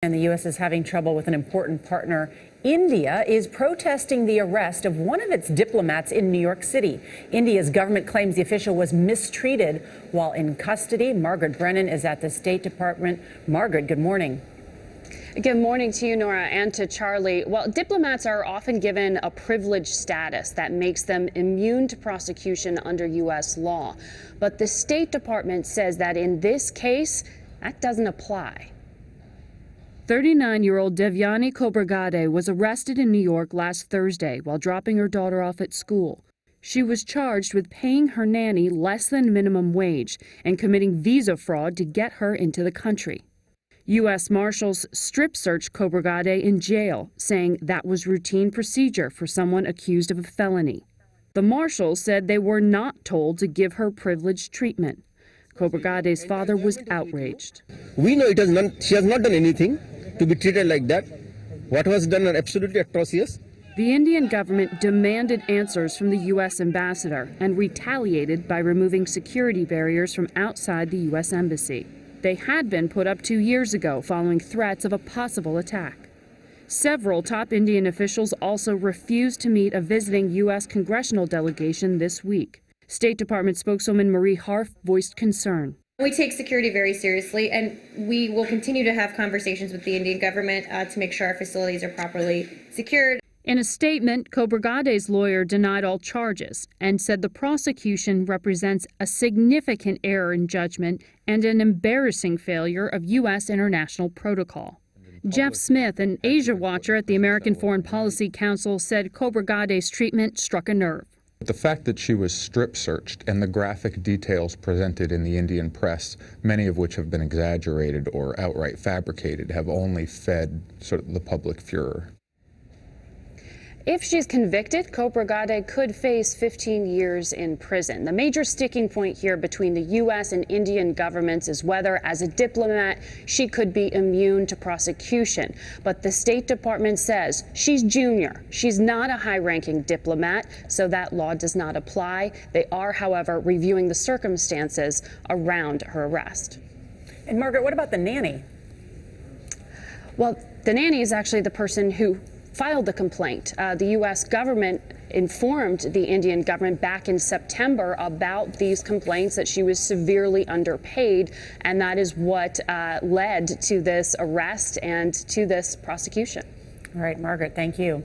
And the U.S. is having trouble with an important partner. India is protesting the arrest of one of its diplomats in New York City. India's government claims the official was mistreated while in custody. Margaret Brennan is at the State Department. Margaret, good morning. Good morning to you, Nora, and to Charlie. Well, diplomats are often given a privileged status that makes them immune to prosecution under U.S. law. But the State Department says that in this case, that doesn't apply. 39-year-old Devyani Khobragade was arrested in New York last Thursday while dropping her daughter off at school. She was charged with paying her nanny less than minimum wage and committing visa fraud to get her into the country. U.S. Marshals strip-searched Khobragade in jail, saying that was routine procedure for someone accused of a felony. The Marshals said they were not told to give her privileged treatment. Khobragade's father was outraged. We know she has not done anything to be treated like that. What was done are absolutely atrocious. The Indian government demanded answers from the U.S. ambassador and retaliated by removing security barriers from outside the U.S. embassy. They had been put up 2 years ago following threats of a possible attack. Several top Indian officials also refused to meet a visiting U.S. congressional delegation this week. State Department spokeswoman Marie Harf voiced concern. We take security very seriously, and we will continue to have conversations with the Indian government to make sure our facilities are properly secured. In a statement, Khobragade's lawyer denied all charges and said the prosecution represents a significant error in judgment and an embarrassing failure of U.S. international protocol. Jeff Smith, an Asia watcher at the American Foreign Policy Council, said Khobragade's treatment struck a nerve. The fact that she was strip-searched and the graphic details presented in the Indian press, many of which have been exaggerated or outright fabricated, have only fed sort of the public furor. If she's convicted, Khobragade could face 15 years in prison. The major sticking point here between the U.S. and Indian governments is whether, as a diplomat, she could be immune to prosecution. But the State Department says she's junior. She's not a high-ranking diplomat, so that law does not apply. They are, however, reviewing the circumstances around her arrest. And Margaret, what about the nanny? Well, the nanny is actually the person who filed the complaint. The U.S. government informed the Indian government back in September about these complaints that she was severely underpaid, and that is what led to this arrest and to this prosecution. All right, Margaret, thank you.